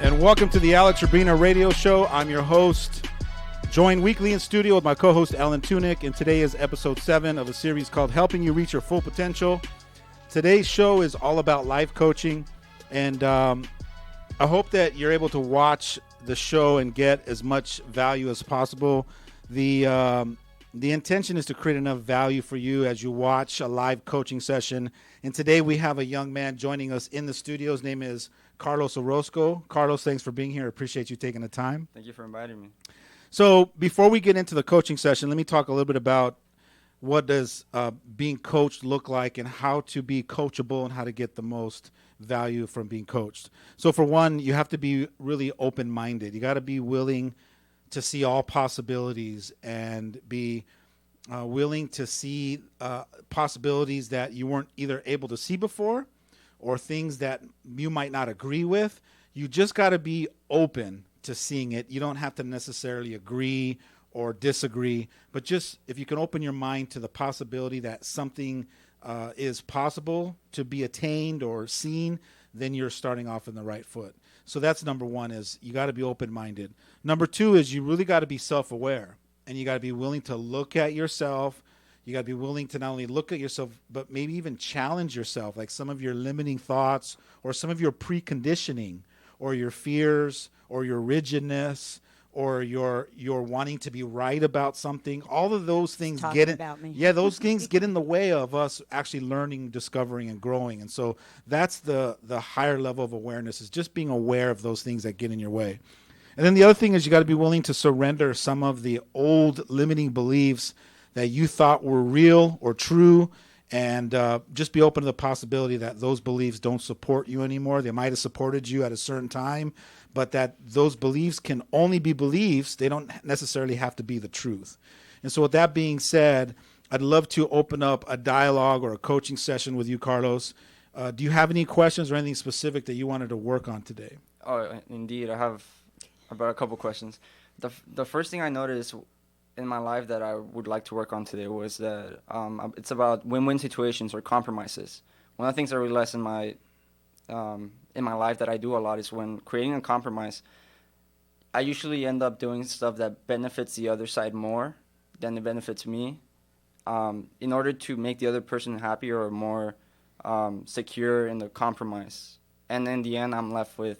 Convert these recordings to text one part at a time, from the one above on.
And welcome to the Alex Urbina Radio Show. I'm your host, joined weekly in studio with my co-host Alan Tunick, and today is episode 7 of a series called Helping You Reach Your Full Potential. Today's show is all about life coaching, and I hope that you're able to watch the show and get as much value as possible. The intention is to create enough value for you as you watch a live coaching session. And today we have a young man joining us in the studio. His name is Carlos Orozco. Carlos, thanks for being here. I appreciate you taking the time. Thank you for inviting me. So before we get into the coaching session, let me talk a little bit about what does being coached look like and how to be coachable and how to get the most value from being coached. So for one, you have to be really open-minded. You got to be willing to see all possibilities and be willing to see possibilities that you weren't either able to see before or things that you might not agree with. You just got to be open to seeing it. You don't have to necessarily agree or disagree, but just if you can open your mind to the possibility that something is possible to be attained or seen, then you're starting off in the right foot. So that's number one, is you got to be open-minded. Number two is you really got to be self-aware, and you got to be willing to look at yourself. You got to be willing to not only look at yourself, but maybe even challenge yourself, like some of your limiting thoughts or some of your preconditioning or your fears or your rigidness or your wanting to be right about something. All of those things get in. About me. Yeah, those things get in the way of us actually learning, discovering, and growing. And so that's the higher level of awareness, is just being aware of those things that get in your way. And then the other thing is you got to be willing to surrender some of the old limiting beliefs that you thought were real or true, and just be open to the possibility that those beliefs don't support you anymore. They might have supported you at a certain time, but that those beliefs can only be beliefs. They don't necessarily have to be the truth. And so with that being said, I'd love to open up a dialogue or a coaching session with you, Carlos. Do you have any questions or anything specific that you wanted to work on today? Oh, indeed. I have about a couple questions. The first thing I noticed in my life that I would like to work on today was that it's about win-win situations or compromises. One of the things I realized in my life that I do a lot is when creating a compromise, I usually end up doing stuff that benefits the other side more than it benefits me, in order to make the other person happier or more secure in the compromise. And in the end, I'm left with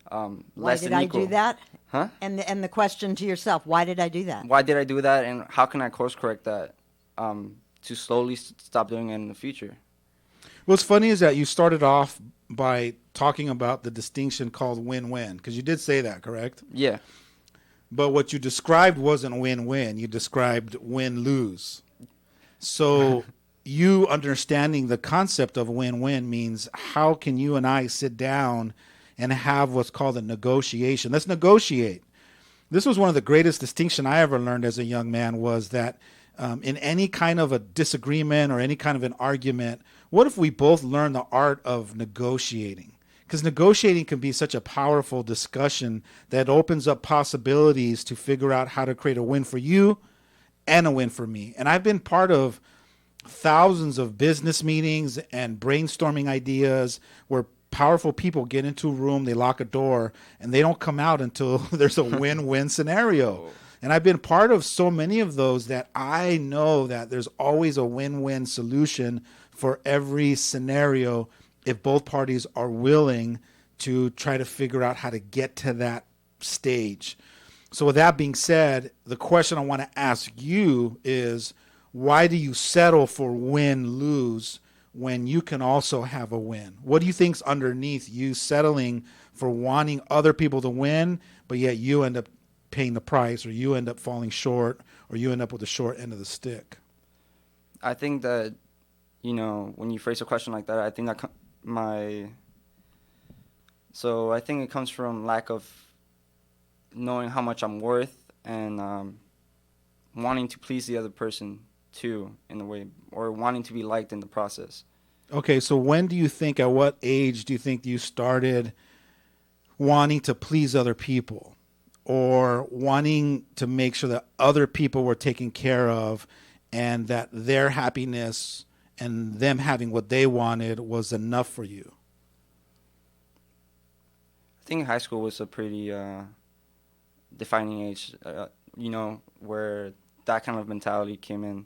less than equal. Why did I do that? Huh? And the question to yourself, why did I do that? Why did I do that, and how can I course correct that to slowly stop doing it in the future? What's funny is that you started off by talking about the distinction called win-win, because you did say that, correct? Yeah. But what you described wasn't win-win. You described win-lose. So you understanding the concept of win-win means how can you and I sit down and have what's called a negotiation. Let's negotiate. This was one of the greatest distinctions I ever learned as a young man, was that in any kind of a disagreement or any kind of an argument, what if we both learn the art of negotiating? Because negotiating can be such a powerful discussion that opens up possibilities to figure out how to create a win for you and a win for me. And I've been part of thousands of business meetings and brainstorming ideas where powerful people get into a room, they lock a door, and they don't come out until there's a win-win scenario. And I've been part of so many of those that I know that there's always a win-win solution for every scenario if both parties are willing to try to figure out how to get to that stage. So with that being said, the question I want to ask you is, why do you settle for win-lose when you can also have a win? What do you think's underneath you settling for wanting other people to win, but yet you end up paying the price, or you end up falling short, or you end up with the short end of the stick? I think that, when you phrase a question like that, I think that I think it comes from lack of knowing how much I'm worth and wanting to please the other person too, in a way, or wanting to be liked in the process. Okay, so at what age do you think you started wanting to please other people, or wanting to make sure that other people were taken care of and that their happiness and them having what they wanted was enough for you? I think high school was a pretty defining age, where that kind of mentality came in.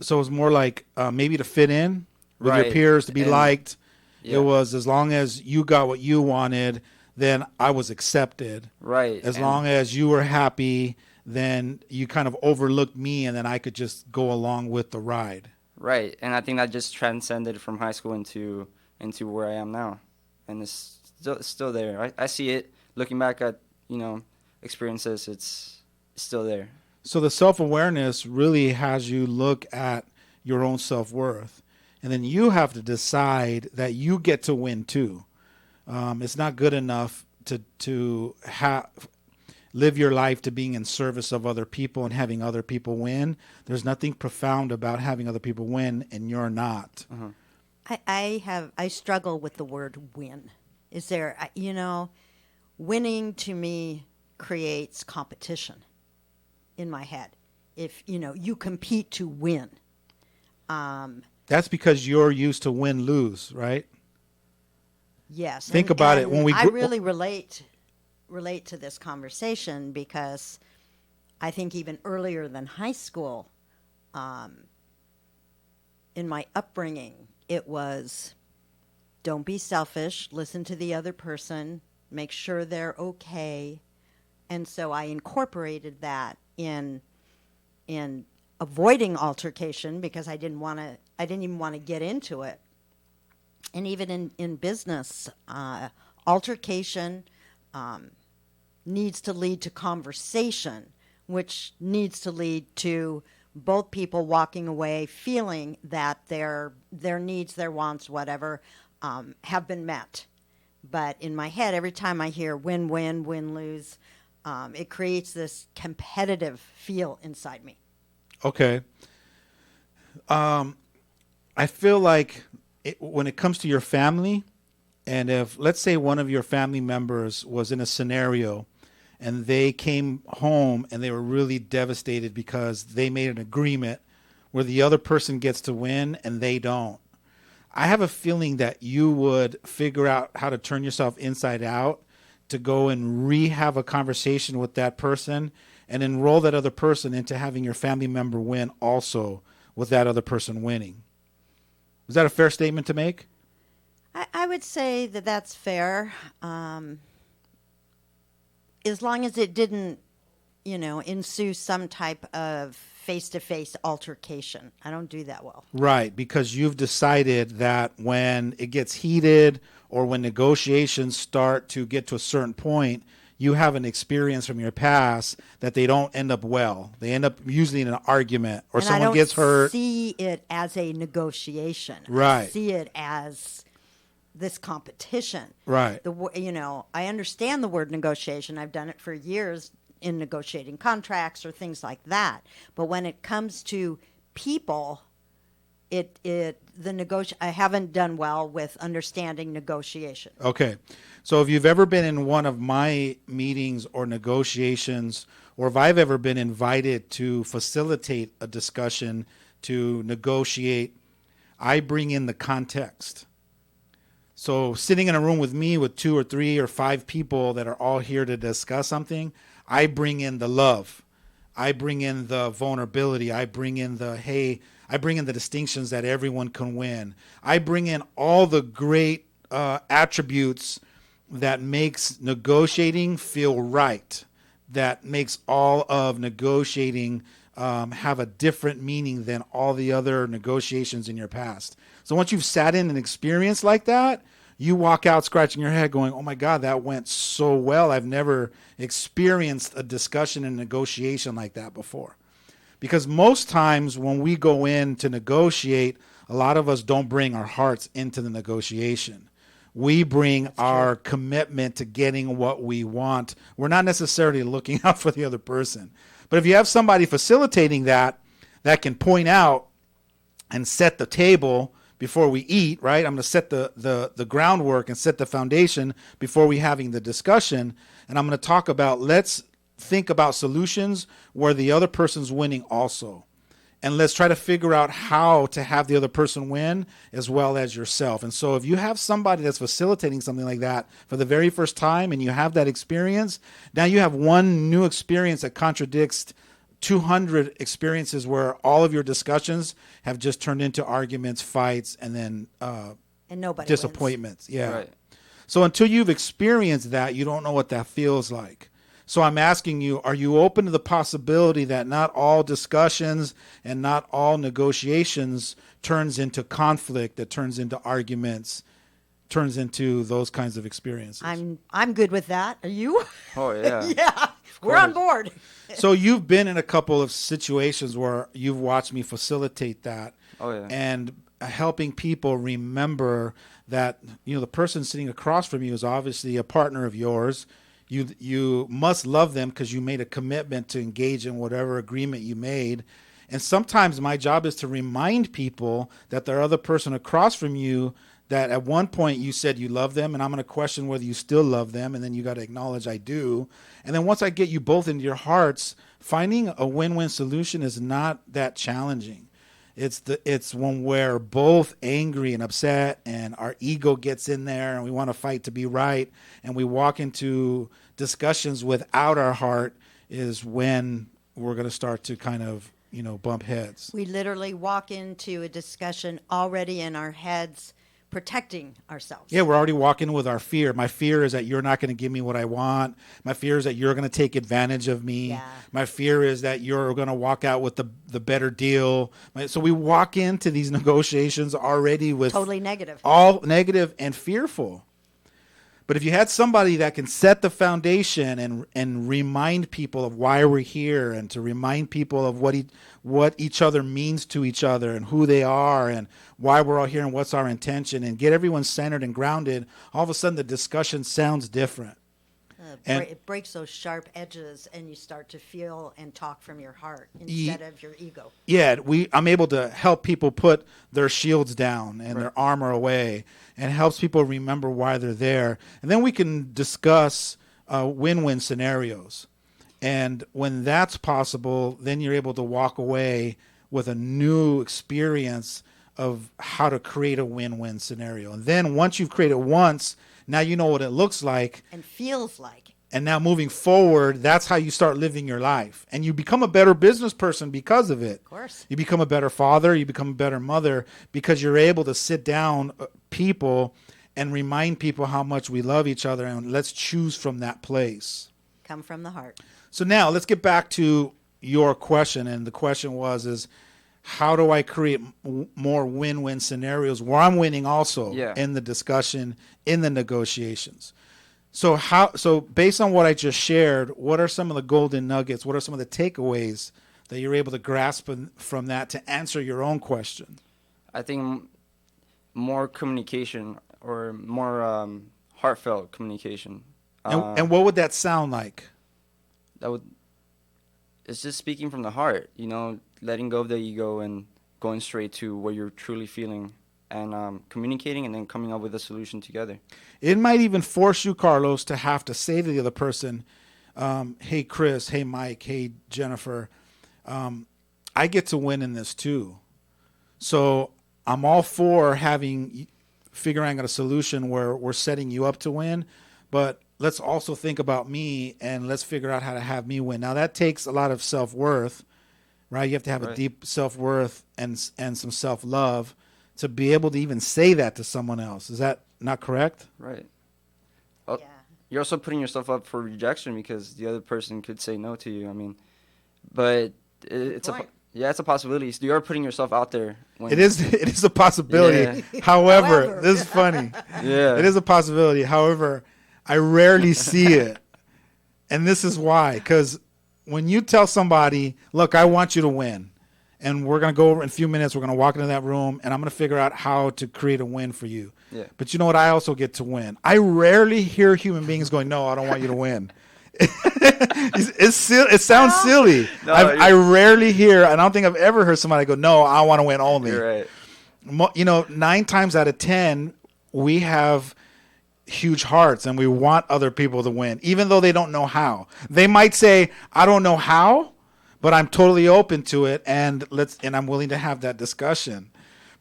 So it was more like maybe to fit in with your Right. peers, to be And liked. It yeah, was as long as you got what you wanted, then I was accepted. right. As And long as you were happy, then you kind of overlooked me, and then I could just go along with the ride. right. And I think that just transcended from high school into where I am now, and it's still there. I see it looking back at experiences. It's still there. So the self-awareness really has you look at your own self-worth. And then you have to decide that you get to win too. It's not good enough to live your life to being in service of other people and having other people win. There's nothing profound about having other people win and you're not. I struggle with the word win. Is there, winning to me creates competition in my head. If, you compete to win. That's because you're used to win-lose, right? Yes. Think about it. When we I really relate to this conversation because I think even earlier than high school, in my upbringing, it was don't be selfish, listen to the other person, make sure they're okay. And so I incorporated that in avoiding altercation because I didn't even want to get into it. And even in business, altercation needs to lead to conversation, which needs to lead to both people walking away feeling that their needs, their wants, whatever, have been met. But in my head, every time I hear win-win, win-lose, it creates this competitive feel inside me. Okay. I feel like when it comes to your family, and if, let's say, one of your family members was in a scenario and they came home and they were really devastated because they made an agreement where the other person gets to win and they don't. I have a feeling that you would figure out how to turn yourself inside out to go and have a conversation with that person and enroll that other person into having your family member win also with that other person winning. Is that a fair statement to make? I would say that that's fair, as long as it didn't, ensue some type of face-to-face altercation. I don't do that well. Right, because you've decided that when it gets heated or when negotiations start to get to a certain point, you have an experience from your past that they don't end up well. They end up usually in an argument or And someone gets hurt. I don't see it as a negotiation. Right. I see it as this competition. Right. I understand the word negotiation. I've done it for years in negotiating contracts or things like that. But when it comes to people, I haven't done well with understanding negotiation. Okay. So if you've ever been in one of my meetings or negotiations, or if I've ever been invited to facilitate a discussion to negotiate, I bring in the context. So sitting in a room with me with 2 or 3 or 5 people that are all here to discuss something, I bring in the love. I bring in the vulnerability. I bring in the distinctions that everyone can win. I bring in all the great attributes that makes negotiating feel right, that makes all of negotiating have a different meaning than all the other negotiations in your past. So once you've sat in an experience like that, you walk out scratching your head going, oh my God, that went so well. I've never experienced a discussion and negotiation like that before. Because most times when we go in to negotiate, a lot of us don't bring our hearts into the negotiation. We bring our commitment to getting what we want. We're not necessarily looking out for the other person. But if you have somebody facilitating that can point out and set the table before we eat, right? I'm going to set the groundwork and set the foundation before we having the discussion. And I'm going to talk about, let's think about solutions where the other person's winning also. and let's try to figure out how to have the other person win as well as yourself. And so if you have somebody that's facilitating something like that for the very first time and you have that experience, now you have one new experience that contradicts 200 experiences where all of your discussions have just turned into arguments, fights, and then and nobody disappointments. Wins. Yeah. Right. So until you've experienced that, you don't know what that feels like. So I'm asking you, are you open to the possibility that not all discussions and not all negotiations turns into conflict, that turns into arguments, turns into those kinds of experiences? I'm good with that. Are you? Oh yeah. Yeah, we're on board. So you've been in a couple of situations where you've watched me facilitate that. Oh yeah. And helping people remember that, the person sitting across from you is obviously a partner of yours. You must love them because you made a commitment to engage in whatever agreement you made. And sometimes my job is to remind people that the other person across from you, that at one point you said you love them, and I'm going to question whether you still love them, and then you got to acknowledge I do. And then once I get you both into your hearts, finding a win-win solution is not that challenging. It's when we're both angry and upset and our ego gets in there and we want to fight to be right and we walk into discussions without our heart is when we're going to start to kind of, bump heads. We literally walk into a discussion already in our heads, protecting ourselves. Yeah, we're already walking with our fear. My fear is that you're not going to give me what I want. My fear is that you're going to take advantage of me. Yeah. My fear is that you're going to walk out with the better deal. So we walk into these negotiations already with Totally negative. all negative and fearful. But if you had somebody that can set the foundation and remind people of why we're here and to remind people of what each other means to each other and who they are and why we're all here and what's our intention and get everyone centered and grounded, all of a sudden the discussion sounds different. It breaks those sharp edges and you start to feel and talk from your heart instead of your ego. Yeah, I'm able to help people put their shields down and their armor away, and helps people remember why they're there. And then we can discuss win-win scenarios. And when that's possible, then you're able to walk away with a new experience of how to create a win-win scenario. And then once you've created once, now you know what it looks like. And feels like. And now moving forward, that's how you start living your life. And you become a better business person because of it. Of course. You become a better father. You become a better mother because you're able to sit down people and remind people how much we love each other. And let's choose from that place. Come from the heart. So now let's get back to your question. And the question was, how do I create more win-win scenarios where I'm winning also in the discussion, in the negotiations? So based on what I just shared, what are some of the golden nuggets? What are some of the takeaways that you're able to grasp from that to answer your own question? I think more communication or more heartfelt communication. And what would that sound like? It's just speaking from the heart, letting go of the ego and going straight to what you're truly feeling and communicating and then coming up with a solution together. It might even force you, Carlos, to have to say to the other person, hey, Chris, hey, Mike, hey, Jennifer, I get to win in this too. So I'm all for figuring out a solution where we're setting you up to win, but let's also think about me and let's figure out how to have me win. Now that takes a lot of self-worth, right? You have to have a deep self-worth and some self-love to be able to even say that to someone else. Is that not correct? Right. Well, you're also putting yourself up for rejection because the other person could say no to you. But it's a possibility. So you're putting yourself out there. It is a possibility. Yeah. However, this is funny. Yeah. It is a possibility. However, I rarely see it. And this is why. Because when you tell somebody, look, I want you to win, and we're going to go over in a few minutes, we're going to walk into that room, and I'm going to figure out how to create a win for you. Yeah. But you know what? I also get to win. I rarely hear human beings going, no, I don't want you to win. It sounds silly. No, I rarely hear, and I don't think I've ever heard somebody go, no, I want to win only. You're right. 9 times out of 10, we have huge hearts and we want other people to win, even though they don't know how. They might say, I don't know how, but I'm totally open to it, and I'm willing to have that discussion.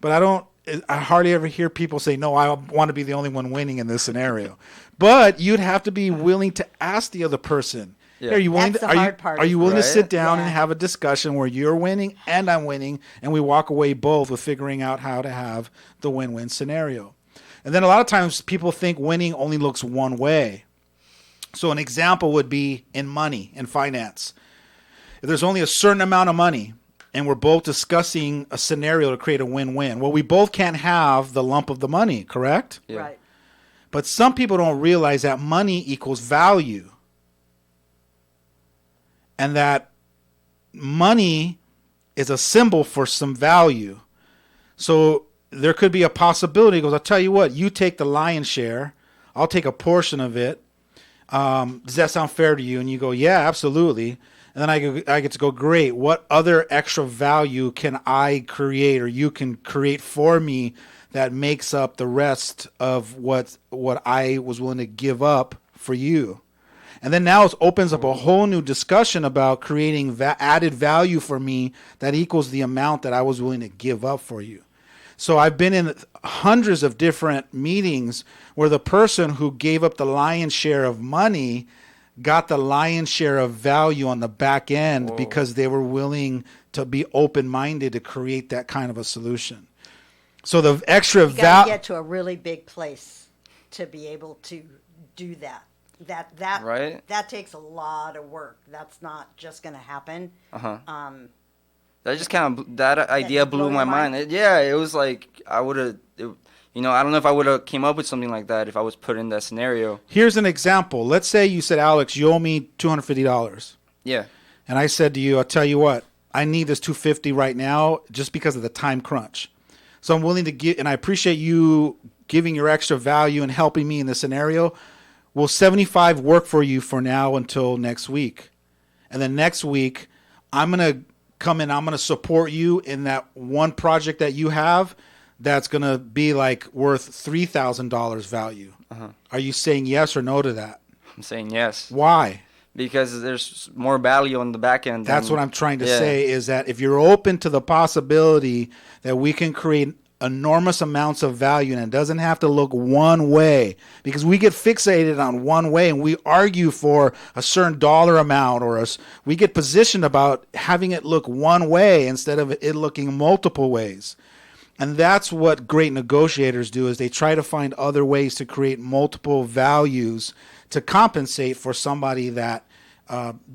But I hardly ever hear people say, no, I want to be the only one winning in this scenario. But you'd have to be willing to ask the other person. Yeah. Are you willing That's the hard part. Are you willing to sit down Yeah. and have a discussion where you're winning and I'm winning, and we walk away both with figuring out how to have the win-win scenario? And then a lot of times people think winning only looks one way. So an example would be in money, in finance. If there's only a certain amount of money and we're both discussing a scenario to create a win-win, well, we both can't have the lump of the money, correct? Yeah. Right. But some people don't realize that money equals value. And that money is a symbol for some value. So there could be a possibility. He goes, I'll tell you what, you take the lion's share. I'll take a portion of it. Does that sound fair to you? And you go, yeah, absolutely. And then I get to go, great. What other extra value can I create, or you can create for me, that makes up the rest of what I was willing to give up for you? And then now it opens up a whole new discussion about creating added value for me that equals the amount that I was willing to give up for you. So I've been in hundreds of different meetings where the person who gave up the lion's share of money got the lion's share of value on the back end. Whoa. Because they were willing to be open-minded to create that kind of a solution. So the extra value. You got to get to a really big place to be able to do that. Right? That takes a lot of work. That's not just going to happen. That just kind of, that idea blew my mind. It was like, I would have, I don't know if I would have came up with something like that if I was put in that scenario. Here's an example. Let's say you said, Alex, you owe me $250. Yeah. And I said to you, I'll tell you what, I need this $250 right now just because of the time crunch. So I'm willing to give, and I appreciate you giving your extra value and helping me in this scenario. Will $75 work for you for now until next week? And then next week, I'm going to come in, I'm going to support you in that one project that you have that's going to be like worth $3,000 value. Are you saying yes or no to that? I'm saying yes. Why? Because there's more value on the back end. That's what I'm trying to say, is that if you're open to the possibility that we can create enormous amounts of value, and it doesn't have to look one way, because we get fixated on one way and we argue for a certain dollar amount, or we get positioned about having it look one way instead of it looking multiple ways. And that's what great negotiators do, is they try to find other ways to create multiple values to compensate for somebody that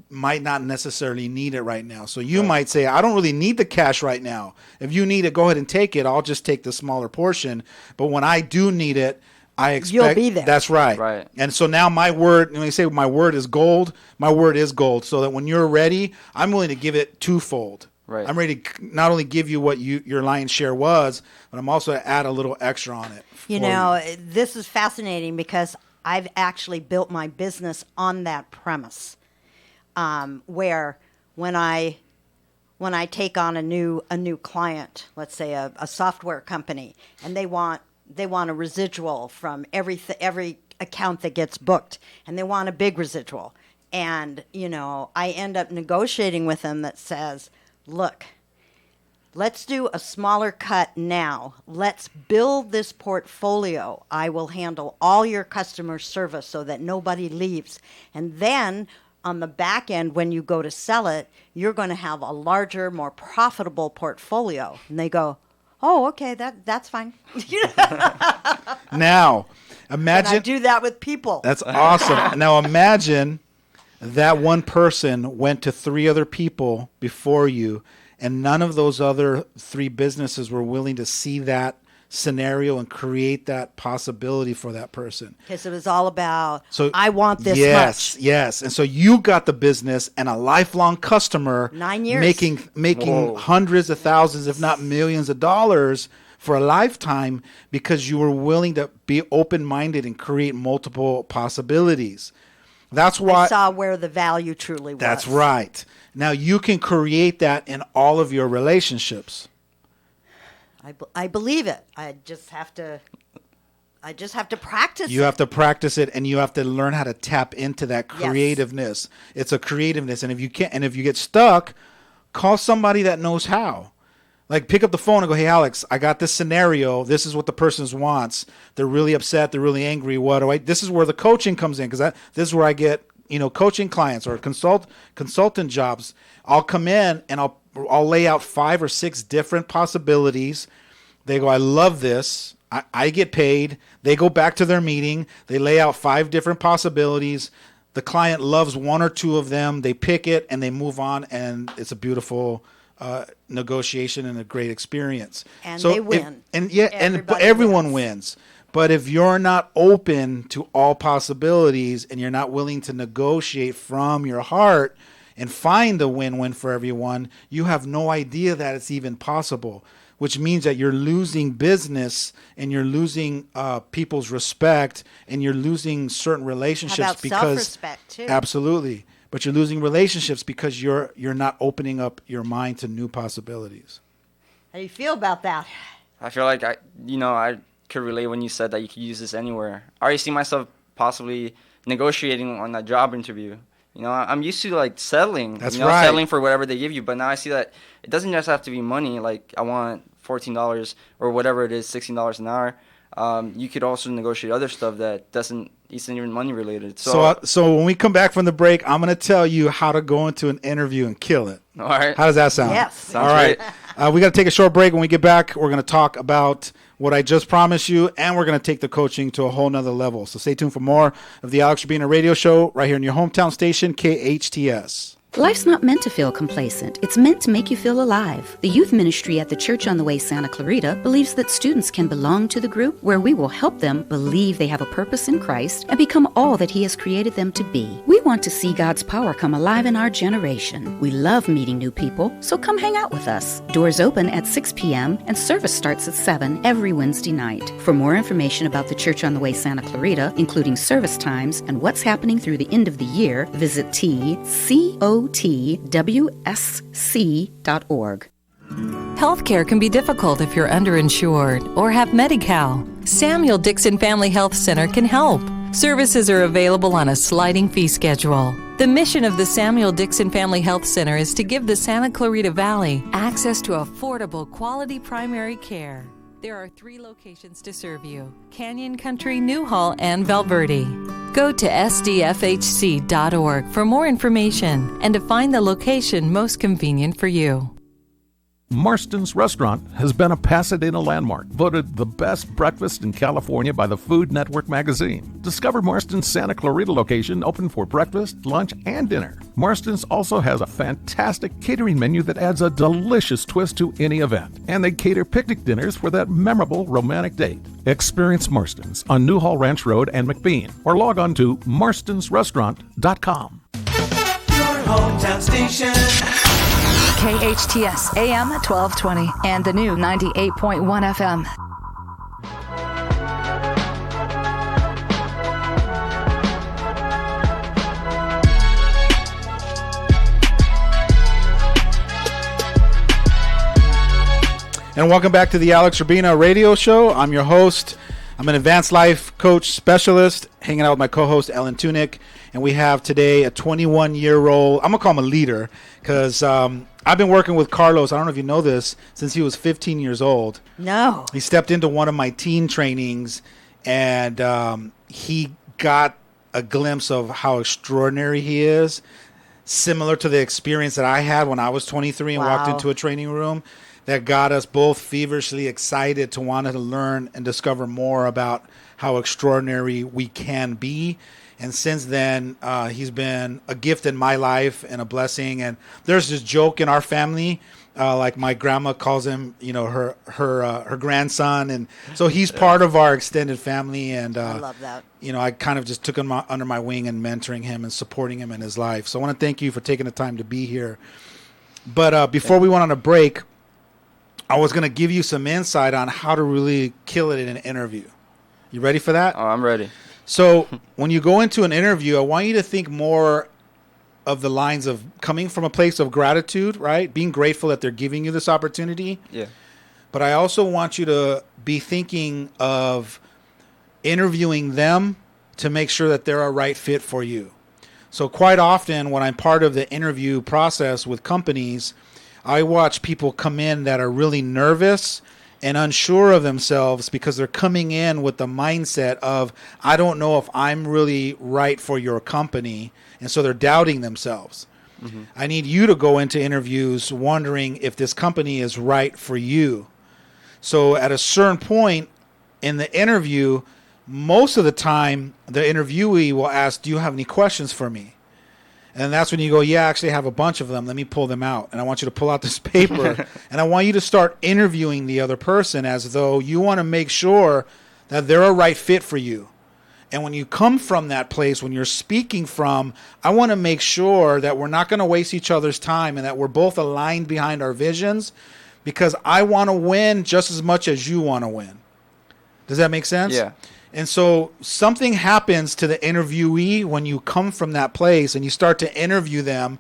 might not necessarily need it right now. So you might say, I don't really need the cash right now. If you need it, go ahead and take it. I'll just take the smaller portion. But when I do need it, I expect you'll be there. That's right. Right. And so now my word, when you say my word is gold, my word is gold. So that when you're ready, I'm willing to give it twofold. Right. I'm ready to not only give you what your lion's share was, but I'm also to add a little extra on it. This is fascinating because I've actually built my business on that premise. Where when I take on a new client, let's say a software company, and they want a residual from every account that gets booked, and they want a big residual, and I end up negotiating with them that says, look, let's do a smaller cut now. Let's build this portfolio. I will handle all your customer service so that nobody leaves, and then on the back end, when you go to sell it, you're going to have a larger, more profitable portfolio. And they go, oh, okay, that's fine. Now, imagine. And I do that with people. That's awesome. Now, imagine that one person went to 3 other people before you, and none of those other 3 businesses were willing to see that scenario and create that possibility for that person. Because it was all about, I want this much. Yes. And so you got the business and a lifelong customer. 9 years. Making hundreds of thousands, if not millions of dollars for a lifetime, because you were willing to be open-minded and create multiple possibilities. That's why I saw where the value truly was. That's right. Now you can create that in all of your relationships. I believe it. I just have to practice. You have to practice it, and you have to learn how to tap into that creativeness. Yes. It's a creativeness, and if you get stuck call somebody that knows how. Like, pick up the phone and go, hey, Alex, I got this scenario. This is what the person wants. They're really upset. They're really angry. What do I? This is where the coaching comes in, because this is where I get, coaching clients or consultant jobs. I'll come in and I'll lay out 5 or 6 different possibilities. They go, I love this. I get paid. They go back to their meeting. They lay out 5 different possibilities. The client loves 1 or 2 of them. They pick it and they move on, and it's a beautiful negotiation and a great experience. And they win. Everyone wins. But if you're not open to all possibilities and you're not willing to negotiate from your heart and find a win-win for everyone, you have no idea that it's even possible, which means that you're losing business and you're losing people's respect and you're losing certain relationships. How about self-respect too? Absolutely. But you're losing relationships because you're not opening up your mind to new possibilities. How do you feel about that? I feel like I could relate when you said that you could use this anywhere. I already see myself possibly negotiating on that job interview. I'm used to like settling. That's right. Settling for whatever they give you. But now I see that it doesn't just have to be money. Like, I want $14 or whatever it is, $16 an hour. You could also negotiate other stuff that isn't even money related. So when we come back from the break, I'm going to tell you how to go into an interview and kill it. All right. How does that sound? Yes. All right. We got to take a short break. When we get back, we're going to talk about what I just promised you, and we're going to take the coaching to a whole nother level. So stay tuned for more of the Alex Urbina radio show right here in your hometown station, KHTS. Life's not meant to feel complacent. It's meant to make you feel alive. The youth ministry at the Church on the Way Santa Clarita believes that students can belong to the group where we will help them believe they have a purpose in Christ and become all that He has created them to be. We want to see God's power come alive in our generation. We love meeting new people, so come hang out with us. Doors open at 6 p.m. and service starts at 7 every Wednesday night. For more information about the Church on the Way Santa Clarita, including service times and what's happening through the end of the year, visit TCOTWSC.org. Healthcare can be difficult if you're underinsured or have Medi-Cal. Samuel Dixon Family Health Center can help. Services are available on a sliding fee schedule. The mission of the Samuel Dixon Family Health Center is to give the Santa Clarita Valley access to affordable, quality primary care. There are 3 locations to serve you: Canyon Country, Newhall, and Valverde. Go to sdfhc.org for more information and to find the location most convenient for you. Marston's Restaurant has been a Pasadena landmark, voted the best breakfast in California by the Food Network magazine. Discover Marston's Santa Clarita location, open for breakfast, lunch, and dinner. Marston's also has a fantastic catering menu that adds a delicious twist to any event. And they cater picnic dinners for that memorable romantic date. Experience Marston's on Newhall Ranch Road and McBean, or log on to marstonsrestaurant.com. Your hometown station. KHTS AM 1220 and the new 98.1 FM. And welcome back to the Alex Urbina radio show. I'm your host. I'm an advanced life coach specialist, hanging out with my co-host Ellen Tunick. And we have today a 21-year-old, I'm going to call him a leader, because I've been working with Carlos, I don't know if you know this, since he was 15 years old. No. He stepped into one of my teen trainings, and he got a glimpse of how extraordinary he is, similar to the experience that I had when I was 23 and walked into a training room, that got us both feverishly excited to want to learn and discover more about how extraordinary we can be. And since then, he's been a gift in my life and a blessing. And there's this joke in our family, like my grandma calls him, her grandson, and so he's part of our extended family. And I love that. I kind of just took him under my wing and mentoring him and supporting him in his life. So I want to thank you for taking the time to be here. But before we went on a break, I was going to give you some insight on how to really kill it in an interview. You ready for that? Oh, I'm ready. So when you go into an interview, I want you to think more of the lines of coming from a place of gratitude, right? Being grateful that they're giving you this opportunity. Yeah. But I also want you to be thinking of interviewing them to make sure that they're a right fit for you. So quite often when I'm part of the interview process with companies, I watch people come in that are really nervous and unsure of themselves because they're coming in with the mindset of, I don't know if I'm really right for your company. And so they're doubting themselves. Mm-hmm. I need you to go into interviews wondering if this company is right for you. So at a certain point in the interview, most of the time, the interviewee will ask, do you have any questions for me? And that's when you go, yeah, I actually have a bunch of them. Let me pull them out. And I want you to pull out this paper. And I want you to start interviewing the other person as though you want to make sure that they're a right fit for you. And when you come from that place, when you're speaking from, I want to make sure that we're not going to waste each other's time and that we're both aligned behind our visions, because I want to win just as much as you want to win. Does that make sense? Yeah. And so something happens to the interviewee when you come from that place and you start to interview them.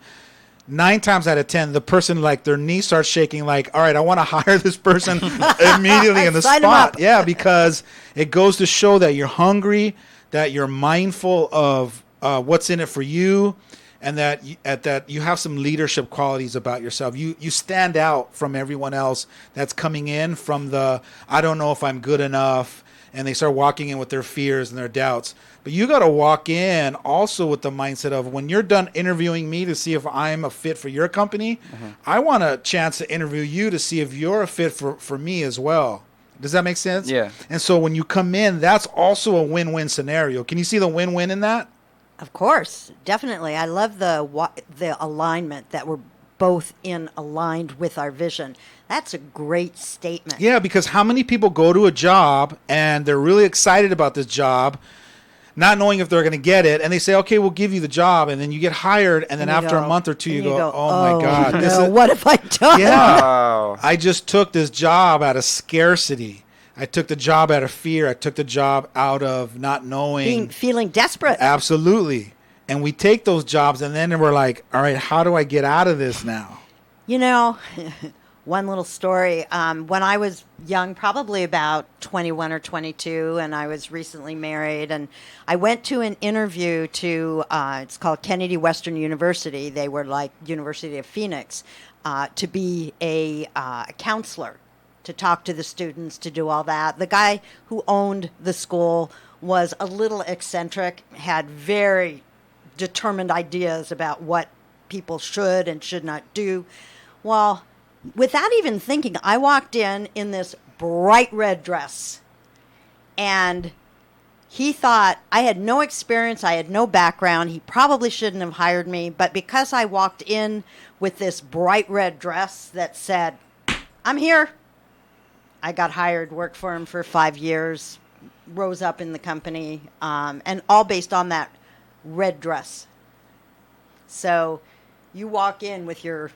9 times out of 10, the person, like, their knee starts shaking, like, all right, I want to hire this person immediately in the Sign 'em spot. up. Yeah, because it goes to show that you're hungry, that you're mindful of what's in it for you, and that you have some leadership qualities about yourself. You stand out from everyone else that's coming in from the, I don't know if I'm good enough, and they start walking in with their fears and their doubts. But you got to walk in also with the mindset of, when you're done interviewing me to see if I'm a fit for your company, I want a chance to interview you to see if you're a fit for me as well. Does that make sense? Yeah. And so when you come in, that's also a win-win scenario. Can you see the win-win in that? Of course, definitely. I love the alignment that we're both aligned with our vision. That's a great statement. Yeah, because how many people go to a job and they're really excited about this job, not knowing if they're going to get it, and they say, okay, we'll give you the job, and then you get hired, and then after a month or two, you go, oh my God. No, what have I done? Yeah. Wow. I just took this job out of scarcity. I took the job out of fear. I took the job out of not knowing. Feeling desperate. Absolutely. And we take those jobs, and then we're like, all right, how do I get out of this now? You know, one little story. When I was young, probably about 21 or 22, and I was recently married, and I went to an interview to, it's called Kennedy Western University. They were like University of Phoenix, to be a counselor, to talk to the students, to do all that. The guy who owned the school was a little eccentric, had very determined ideas about what people should and should not do. Well, without even thinking, I walked in this bright red dress, and he thought I had no experience, I had no background, he probably shouldn't have hired me, but because I walked in with this bright red dress that said, I'm here, I got hired, worked for him for 5 years, rose up in the company, and all based on that red dress. So you walk in with your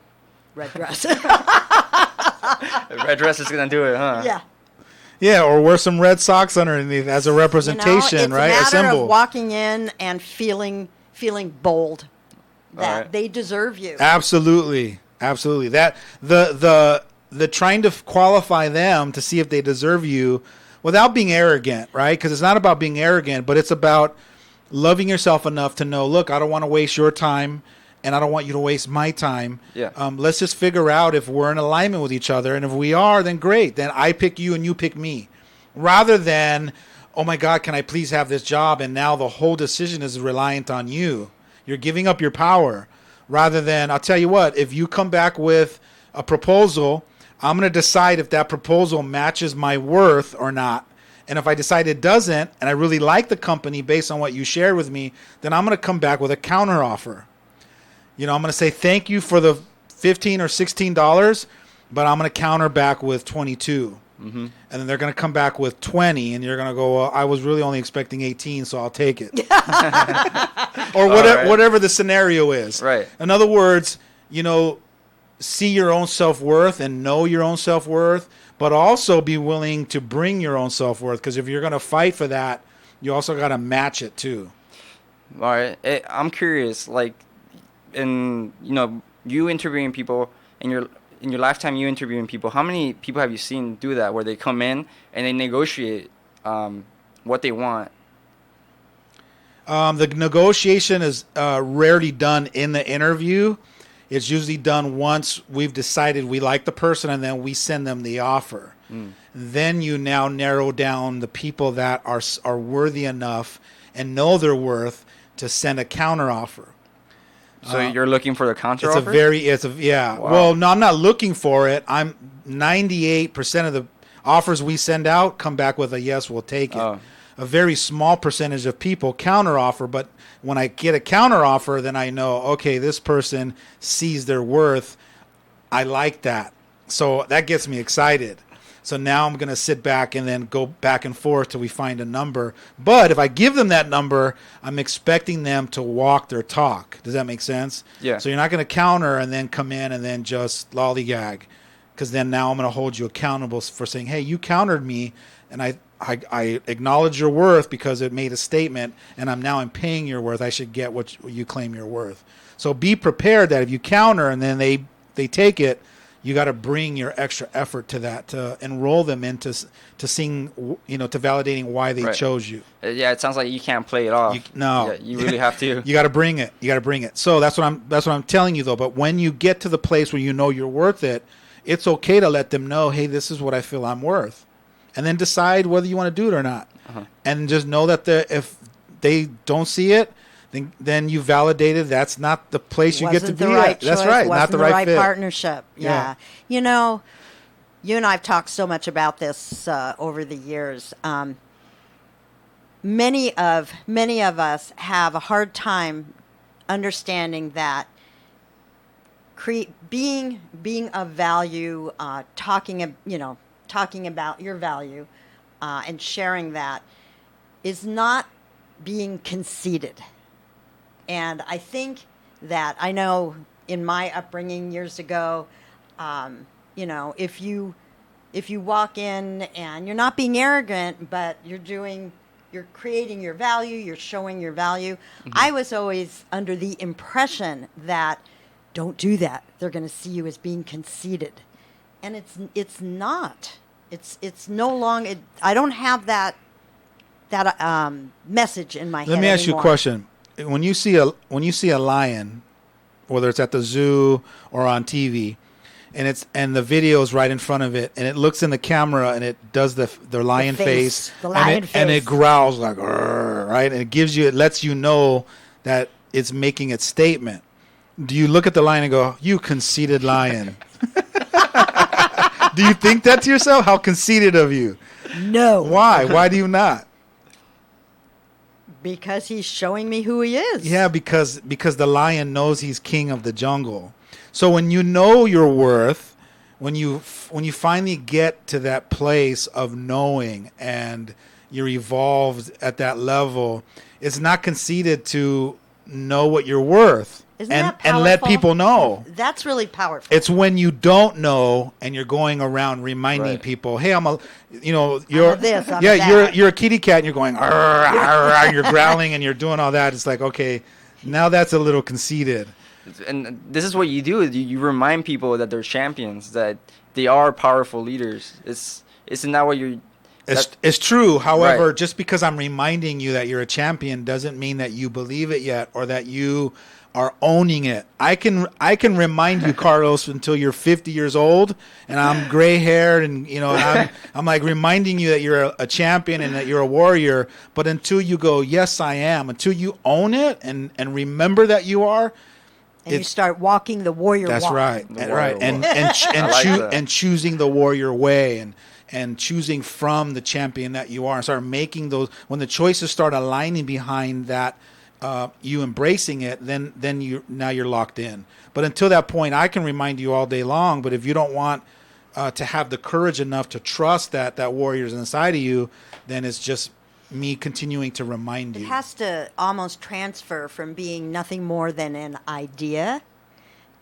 red dress. Red dress is gonna do it, huh? Yeah. Yeah, or wear some red socks underneath as a representation, right? It's a matter symbol. of walking in and feeling bold that right. they deserve you. Absolutely. That the trying to qualify them to see if they deserve you without being arrogant, right? Because it's not about being arrogant, but it's about loving yourself enough to know, look, I don't want to waste your time, and I don't want you to waste my time. Yeah. Let's just figure out if we're in alignment with each other. And if we are, then great. Then I pick you and you pick me. Rather than, oh my God, can I please have this job? And now the whole decision is reliant on you. You're giving up your power. Rather than, I'll tell you what, if you come back with a proposal, I'm going to decide if that proposal matches my worth or not. And if I decide it doesn't, and I really like the company based on what you shared with me, then I'm going to come back with a counter offer. You know, I'm going to say thank you for the $15 or $16, but I'm going to counter back with 22. Mm-hmm. And then they're going to come back with 20, and you're going to go, well, I was really only expecting 18, so I'll take it. Or whatever the scenario is. Right. In other words, you know, see your own self-worth and know your own self-worth, but also be willing to bring your own self-worth, because if you're going to fight for that, you also got to match it too. All right. I'm curious, like, in you interviewing people in your lifetime, you interviewing people, how many people have you seen do that, where they come in and they negotiate what they want? The negotiation is rarely done in the interview. It's usually done once we've decided we like the person, and then we send them the offer. Then you now narrow down the people that are worthy enough and know their worth to send a counter offer. So you're looking for the counter It's offer? yeah. Wow. Well, no, I'm not looking for it. I'm 98% of the offers we send out come back with a yes, we'll take it. Oh. A very small percentage of people counter offer, but when I get a counter offer, then I know, okay, this person sees their worth. I like that. So that gets me excited. So now I'm going to sit back and then go back and forth till we find a number. But if I give them that number, I'm expecting them to walk their talk. Does that make sense? Yeah. So you're not going to counter and then come in and then just lollygag, because then now I'm going to hold you accountable for saying, hey, you countered me, and I acknowledge your worth because it made a statement, and I'm paying your worth. I should get what you claim you're worth. So be prepared that if you counter and then they take it, you got to bring your extra effort to that, to enroll them into to seeing, to validating why they Right. chose you. Yeah, it sounds like you can't play it off. No, Yeah, you really have to. You got to bring it. You got to bring it. So that's what I'm telling you though. But when you get to the place where you know you're worth it, it's okay to let them know, hey, this is what I feel I'm worth, and then decide whether you want to do it or not. And just know that if they don't see it, then you validated that's not the place you get to be at. That's right, not the right fit. Partnership. Yeah. You know, you and I have talked so much about this over the years. Many of us have a hard time understanding that being of value, talking about your value, and sharing that is not being conceited. And I think that I know in my upbringing years ago, if you walk in and you're not being arrogant, but you're creating your value, you're showing your value. I was always under the impression that don't do that. They're going to see you as being conceited, and it's not. It's no longer. I don't have that message in my head. Let me ask you a anymore. question. When you see a lion, whether it's at the zoo or on TV, and the video is right in front of it, and it looks in the camera and it does the lion face, and it growls like "Arr," right, and it lets you know that it's making its statement. Do you look at the lion and go, "You conceited lion"? Do you think that to yourself? How conceited of you? No. Why? Why do you not? Because he's showing me who he is. Yeah, because the lion knows he's king of the jungle. So when you know your worth, when you finally get to that place of knowing and you're evolved at that level, it's not conceited to know what you're worth. Isn't that and let powerful? people know. That's really powerful. It's when you don't know and you're going around reminding Right. people, hey, you're this, I'm yeah, that. you're a kitty cat and you're going, "Arr, arr, arr," you're growling and you're doing all that. It's like, okay, now that's a little conceited. And this is what you do. You remind people that they're champions, that they are powerful leaders. Isn't that what you're... It's true. However, Right. just because I'm reminding you that you're a champion doesn't mean that you believe it yet or that you are owning it. I can remind you, Carlos, until you're 50 years old and I'm gray haired and I'm like reminding you that you're a champion and that you're a warrior. But until you go, yes, I am, until you own it and remember that you are, and you start walking the warrior that's walk. right. The And, warrior right. And walk. and choosing the warrior way and choosing from the champion that you are and start making those, when the choices start aligning behind that, you embracing it, then you're locked in. But until that point, I can remind you all day long. But if you don't want to have the courage enough to trust that warrior's inside of you, then it's just me continuing to remind It you. has to almost transfer from being nothing more than an idea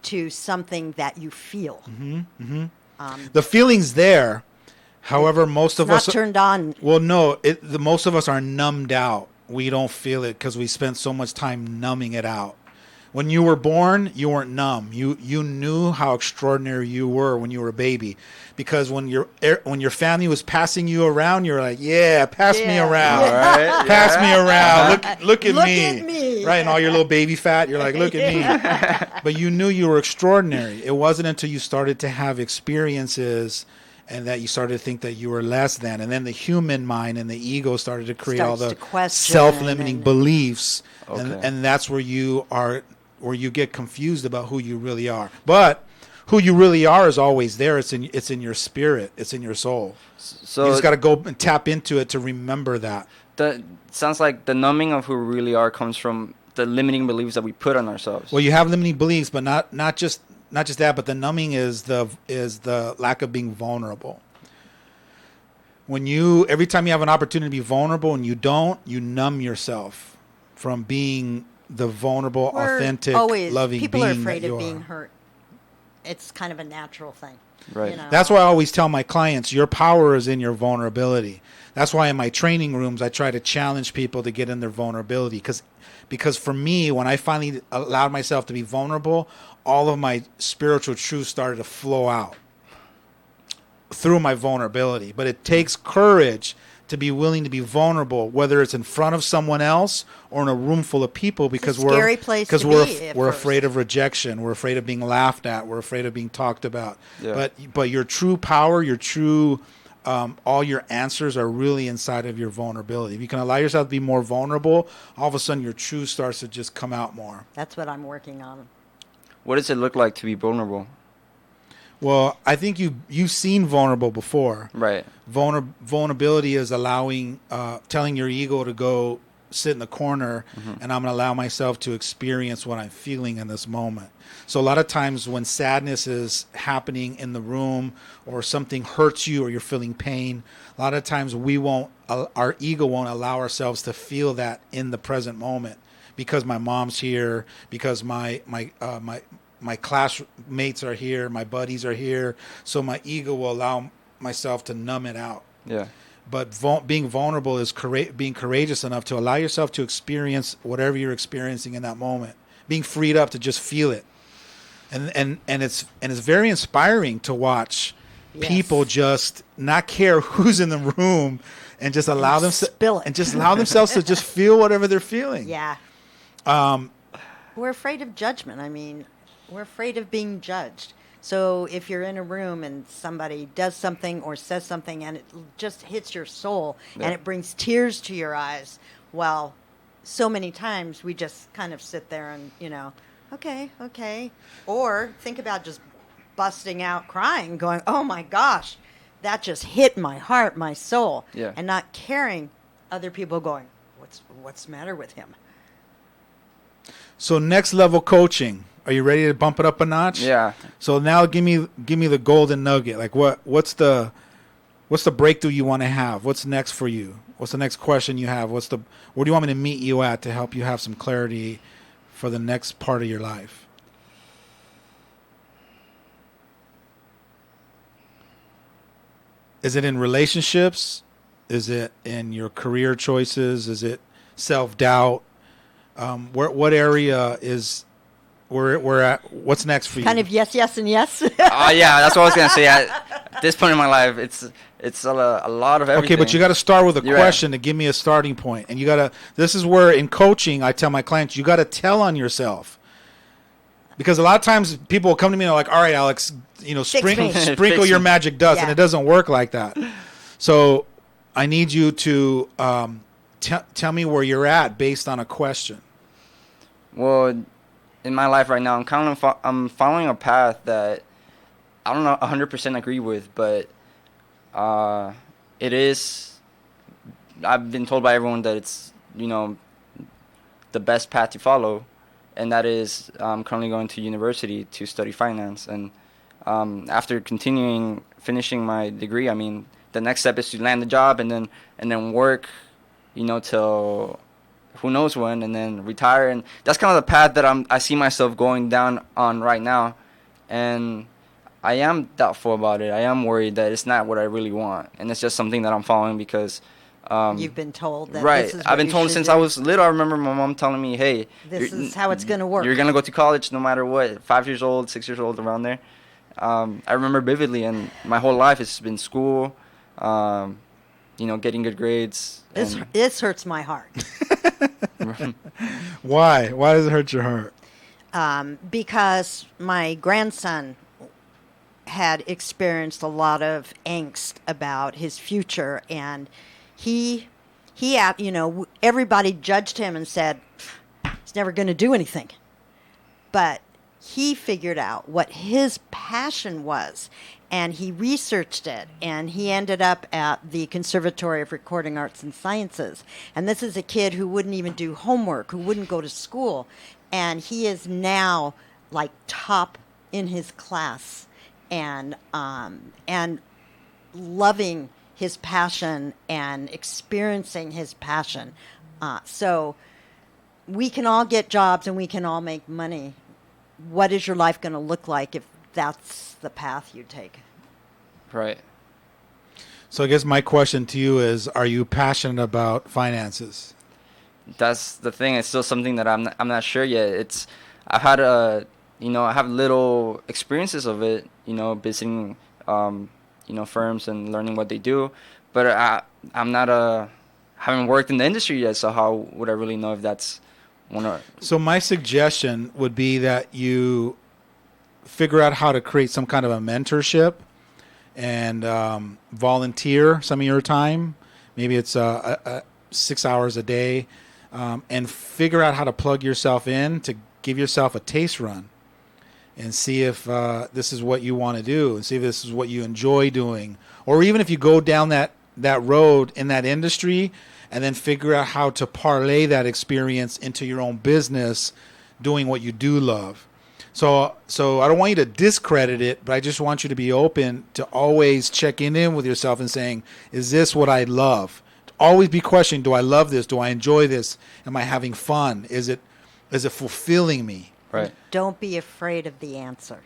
to something that you feel. The feeling's there. However, most of Not us turned on. Well, no, most of us are numbed out. We don't feel it because we spend so much time numbing it out. When you were born, you weren't numb. You knew how extraordinary you were when you were a baby, because when your family was passing you around, you're like, yeah, pass me around, Right? pass me around. Look at Look me, at me. right? And all your little baby fat, you're like, look at me. But you knew you were extraordinary. It wasn't until you started to have experiences and that you started to think that you were less than, and then the human mind and the ego started to create all Starts the to question self-limiting and- beliefs, Okay. and that's where you get confused about who you really are. But who you really are is always there. It's in your spirit. It's in your soul. So You just got to go and tap into it to remember that. the sounds like the numbing of who we really are comes from the limiting beliefs that we put on ourselves. Well, you have limiting beliefs, but not just that. But the numbing is the lack of being vulnerable. Every time you have an opportunity to be vulnerable and you don't, you numb yourself from being the vulnerable, We're authentic, always, loving people being are afraid that you of being are. hurt. It's kind of a natural thing. Right. You know? That's why I always tell my clients, your power is in your vulnerability. That's why in my training rooms, I try to challenge people to get in their vulnerability. Because for me, when I finally allowed myself to be vulnerable, all of my spiritual truths started to flow out through my vulnerability. But it takes courage to be willing to be vulnerable, whether it's in front of someone else or in a room full of people, because scary place to be at we're first. afraid of rejection, we're afraid of being laughed at, we're afraid of being talked about. Yeah. But your true power, your true all your answers are really inside of your vulnerability. If you can allow yourself to be more vulnerable, all of a sudden your truth starts to just come out more. That's what I'm working on. What does it look like to be vulnerable? Well, I think you've seen vulnerable before. Right. Vulnerability is allowing, telling your ego to go sit in the corner, and I'm going to allow myself to experience what I'm feeling in this moment. So a lot of times when sadness is happening in the room, or something hurts you, or you're feeling pain, a lot of times our ego won't allow ourselves to feel that in the present moment, because my mom's here, because my classmates are here, my buddies are here, so my ego will allow myself to numb it out. Yeah. But being vulnerable is being courageous enough to allow yourself to experience whatever you're experiencing in that moment, being freed up to just feel it, and it's very inspiring to watch people just not care who's in the room and just allow themselves to just feel whatever they're feeling. Yeah. We're afraid of judgment. I mean, we're afraid of being judged. So if you're in a room and somebody does something or says something and it just hits your soul and it brings tears to your eyes, well, so many times we just kind of sit there and, okay. Or think about just busting out crying, going, oh my gosh, that just hit my heart, my soul. Yeah. And not caring, other people going, what's the matter with him? So next level coaching. Are you ready to bump it up a notch? Yeah. So now give me the golden nugget. Like what's the breakthrough you want to have? What's next for you? What's the next question you have? Where do you want me to meet you at to help you have some clarity for the next part of your life? Is it in relationships? Is it in your career choices? Is it self-doubt? What area is where we're at? What's next for you? Kind of yes, and yes. Yeah, that's what I was gonna say. At this point in my life, it's a lot of everything. Okay, but you got to start with a You're question to give me a starting point, and you got to. This is where in coaching I tell my clients you got to tell on yourself, because a lot of times people will come to me and they're like, "All right, Alex, sprinkle Fix your me. magic dust," and Yeah. it doesn't work like that. So I need you to tell me where you're at based on a question. Well, in my life right now, I'm following a path that I don't know 100% agree with, but it is. I've been told by everyone that it's the best path to follow, and that is I'm currently going to university to study finance. And after finishing my degree, I mean, the next step is to land a job and then work, till who knows when, and then retire. And that's kind of the path that I see myself going down on right now. And I am doubtful about it. I am worried that it's not what I really want, and it's just something that I'm following because You've been told that right. this is I've what been you told should since do. I was little. I remember my mom telling me, "Hey, This is how it's going to work." You're gonna go to college no matter what. 5 years old, 6 years old, around there. I remember vividly, and my whole life it's been school. Getting good grades. This hurts my heart. Why? Why does it hurt your heart? Because my grandson had experienced a lot of angst about his future, and he everybody judged him and said he's never going to do anything. But he figured out what his passion was, and he researched it, and he ended up at the Conservatory of Recording Arts and Sciences. And this is a kid who wouldn't even do homework, who wouldn't go to school, and he is now like top in his class, and loving his passion and experiencing his passion. So we can all get jobs and we can all make money. What is your life going to look like if that's the path you take? Right. So I guess my question to you is, are you passionate about finances? That's the thing. It's still something that I'm not sure yet. I've had I have little experiences of it, visiting, firms and learning what they do. But I'm not haven't worked in the industry yet, so how would I really know if that's one or... So my suggestion would be that you figure out how to create some kind of a mentorship and volunteer some of your time. Maybe it's 6 hours a day, and figure out how to plug yourself in to give yourself a taste run and see if this is what you want to do, and see if this is what you enjoy doing. Or even if you go down that road in that industry and then figure out how to parlay that experience into your own business doing what you do love. So I don't want you to discredit it, but I just want you to be open to always checking in with yourself and saying, is this what I love? Always be questioning, do I love this? Do I enjoy this? Am I having fun? Is it fulfilling me? Right. Don't be afraid of the answer.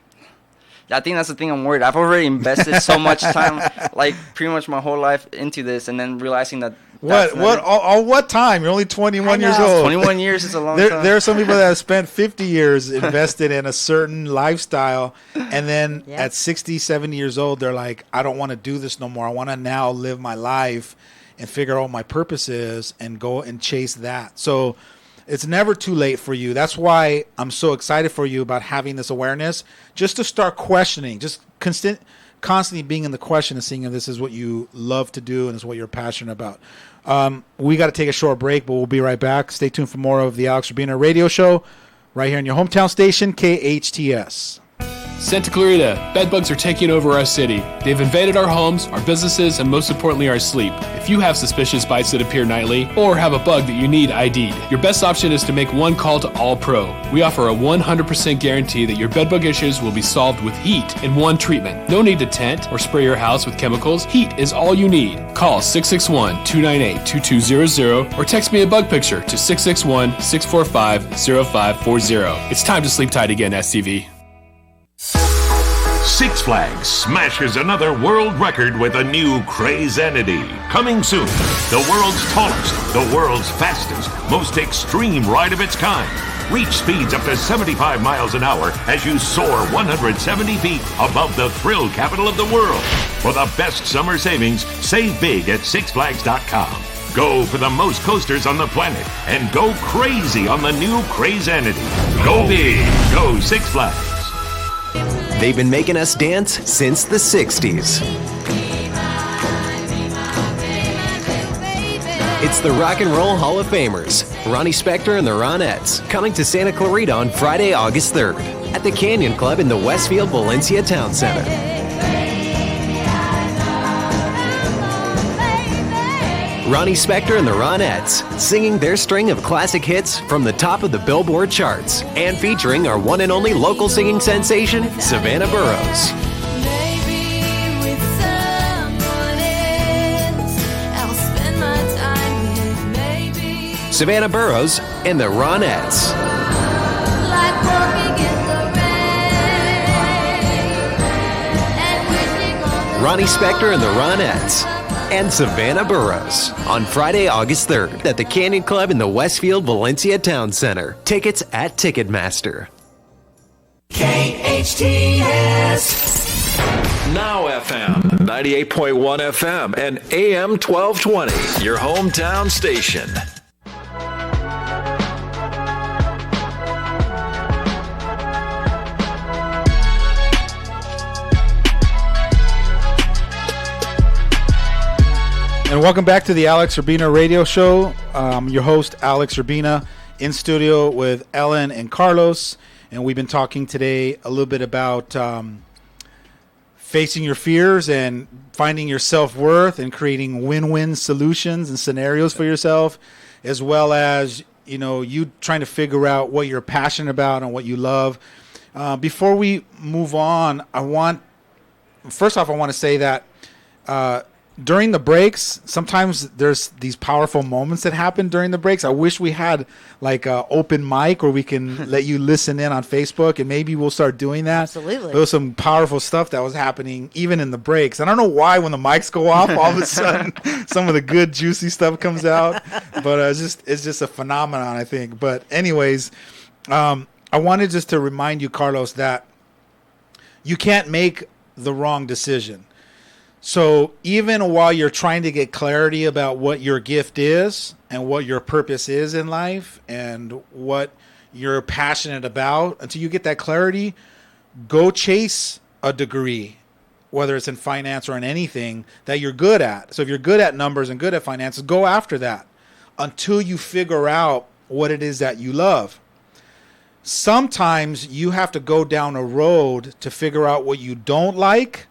I think that's the thing I'm worried. I've already invested so much time, like pretty much my whole life into this, and then realizing that what time? You're only 21 years old. 21 years is a long time. There are some people that have spent 50 years invested in a certain lifestyle, and then at 60, 70 years old, they're like, I don't want to do this no more. I want to now live my life and figure out what my purpose is and go and chase that. So it's never too late for you. That's why I'm so excited for you about having this awareness, just to start questioning, just constantly being in the question and seeing if this is what you love to do and is what you're passionate about. We got to take a short break, but we'll be right back. Stay tuned for more of the Alex Urbina radio show right here in your hometown station, KHTS. Santa Clarita, bedbugs are taking over our city. They've invaded our homes, our businesses, and most importantly, our sleep. If you have suspicious bites that appear nightly, or have a bug that you need ID'd, your best option is to make one call to All Pro. We offer a 100% guarantee that your bedbug issues will be solved with heat in one treatment. No need to tent or spray your house with chemicals. Heat is all you need. Call 661-298-2200 or text me a bug picture to 661-645-0540. It's time to sleep tight again, SCV. Six Flags smashes another world record with a new Crazanity. Coming soon, the world's tallest, the world's fastest, most extreme ride of its kind. Reach speeds up to 75 miles an hour as you soar 170 feet above the thrill capital of the world. For the best summer savings, save big at sixflags.com. Go for the most coasters on the planet and go crazy on the new Crazanity. Go big. Go Six Flags. They've been making us dance since the 60s. It's the Rock and Roll Hall of Famers, Ronnie Spector and the Ronettes, coming to Santa Clarita on Friday, August 3rd at the Canyon Club in the Westfield Valencia Town Center. Ronnie Spector and the Ronettes, singing their string of classic hits from the top of the Billboard charts, and featuring our one and only local singing sensation, Savannah Burrows. Savannah Burrows and the Ronettes. Ronnie Spector and the Ronettes. and Savannah Burrows on Friday, August 3rd at the Canyon Club in the Westfield Valencia Town Center. Tickets at Ticketmaster. KHTS. Now FM, 98.1 FM and AM 1220, your hometown station. And welcome back to the Alex Urbina radio show. Your host, Alex Urbina, in studio with Ellen and Carlos. And we've been talking today a little bit about facing your fears and finding your self-worth and creating win-win solutions and scenarios for yourself, as well as, you trying to figure out what you're passionate about and what you love. Before we move on, I want to say that during the breaks, sometimes there's these powerful moments that happen during the breaks. I wish we had like an open mic where we can let you listen in on Facebook, and maybe we'll start doing that. Absolutely. There was some powerful stuff that was happening even in the breaks. I don't know why when the mics go off, all of a sudden some of the good juicy stuff comes out, but it's just a phenomenon, I think. But anyways, I wanted just to remind you, Carlos, that you can't make the wrong decision. So even while you're trying to get clarity about what your gift is and what your purpose is in life and what you're passionate about, until you get that clarity, go chase a degree, whether it's in finance or in anything that you're good at. So if you're good at numbers and good at finances, go after that until you figure out what it is that you love. Sometimes you have to go down a road to figure out what you don't like,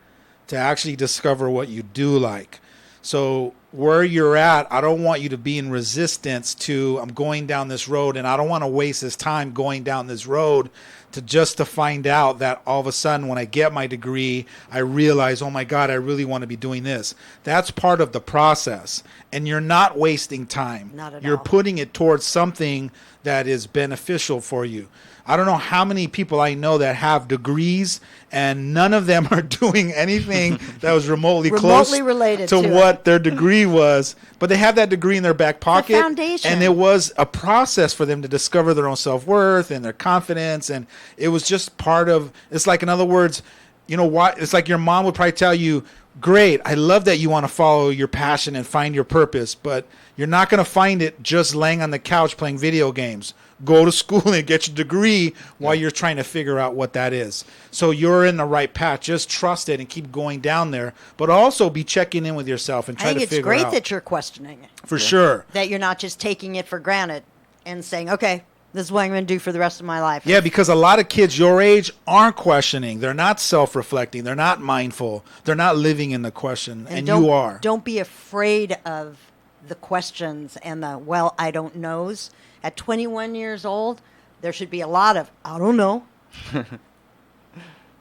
to actually discover what you do like. So where you're at, I don't want you to be in resistance to, I'm going down this road and I don't want to waste this time going down this road to find out that all of a sudden when I get my degree, I realize, oh my God, I really want to be doing this. That's part of the process. And you're not wasting time. Not at You're all. putting it towards something that is beneficial for you. I don't know how many people I know that have degrees and none of them are doing anything that was remotely close related to to what their degree was. But they have that degree in their back pocket. The foundation. And it was a process for them to discover their own self-worth and their confidence. And it was just part of, it's like, in other words, it's like your mom would probably tell you, great, I love that you want to follow your passion and find your purpose, but you're not going to find it just laying on the couch playing video games. Go to school and get your degree while you're trying to figure out what that is. So you're in the right path. Just trust it and keep going down there, but also be checking in with yourself and try to figure out. I think it's great that you're questioning it. For sure. That you're not just taking it for granted and saying, okay, this is what I'm going to do for the rest of my life. Yeah, because a lot of kids your age aren't questioning. They're not self-reflecting. They're not mindful. They're not living in the question, and you are. Don't be afraid of the questions and the, well, I don't knows. At 21 years old, there should be a lot of, I don't know. Yeah.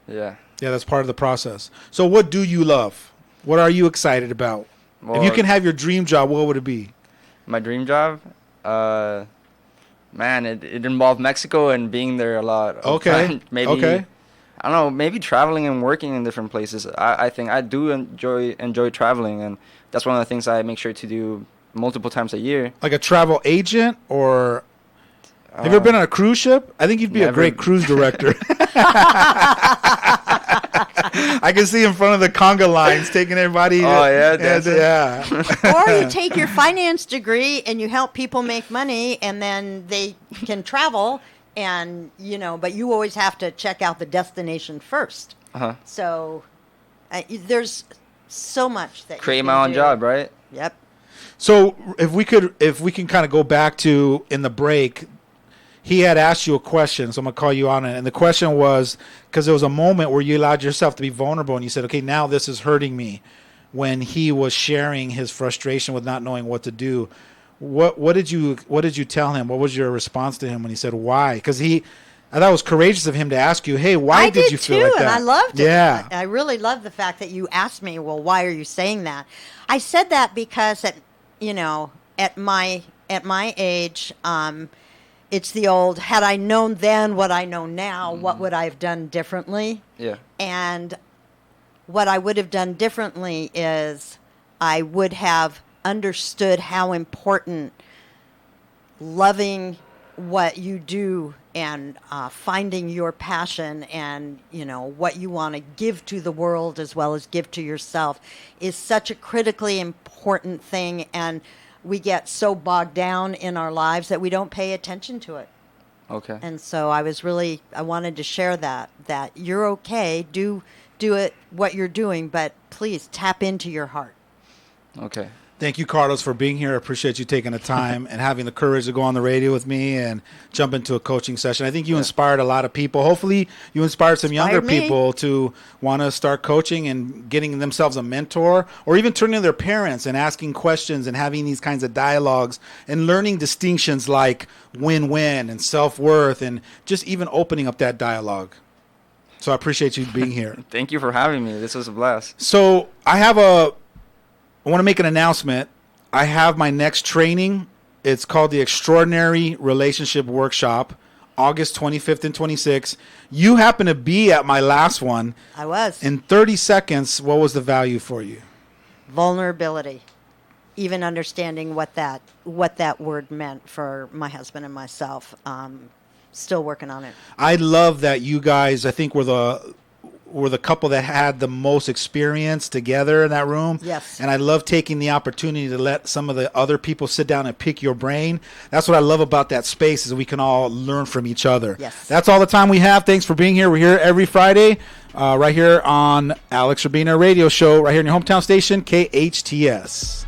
Yeah, that's part of the process. So what do you love? What are you excited about? Well, if you can have your dream job, what would it be? My dream job? Man, it involved Mexico and being there a lot. Okay. Maybe, okay. I don't know, maybe traveling and working in different places. I think I do enjoy traveling, and that's one of the things I make sure to do multiple times a year. Like a travel agent, or have you ever been on a cruise ship? I think you'd be a great cruise director. I can see in front of the conga lines taking everybody. Oh, yeah. Yeah. Or you take your finance degree and you help people make money, and then they can travel, and, but you always have to check out the destination first. Uh-huh. So there's so much that create you my can own do. job, right? Yep. So if we can kind of go back to in the break, he had asked you a question, so I'm going to call you on it. And the question was, because there was a moment where you allowed yourself to be vulnerable and you said, okay, now this is hurting me, when he was sharing his frustration with not knowing what to do. What did you tell him? What was your response to him when he said why? Because I thought it was courageous of him to ask you, hey, why did you feel like that? And I loved it. Yeah. I really loved the fact that you asked me, well, why are you saying that? I said that because at my age, it's the old, had I known then what I know now, what would I have done differently? Yeah. And what I would have done differently is I would have understood how important loving what you do and finding your passion and, you know, what you want to give to the world as well as give to yourself is such a critically important thing. And we get so bogged down in our lives that we don't pay attention to it. Okay. And so I wanted to share that you're okay, do it, what you're doing, but please tap into your heart. Okay. Thank you, Carlos, for being here. I appreciate you taking the time and having the courage to go on the radio with me and jump into a coaching session. I think you inspired a lot of people. Hopefully, you inspired some younger people to want to start coaching and getting themselves a mentor, or even turning to their parents and asking questions and having these kinds of dialogues and learning distinctions like win-win and self-worth and just even opening up that dialogue. So I appreciate you being here. Thank you for having me. This was a blast. So I want to make an announcement. I have my next training. It's called the Extraordinary Relationship Workshop, August 25th and 26th. You happen to be at my last one. I was. In 30 seconds, what was the value for you? Vulnerability. Even understanding what that word meant for my husband and myself. Still working on it. I love that you guys, I think, were the couple that had the most experience together in that room. Yes. And I love taking the opportunity to let some of the other people sit down and pick your brain. That's what I love about that space, is we can all learn from each other. Yes. That's all the time we have. Thanks for being here. We're here every Friday, right here on Alex Urbina Radio Show, right here in your hometown station, KHTS.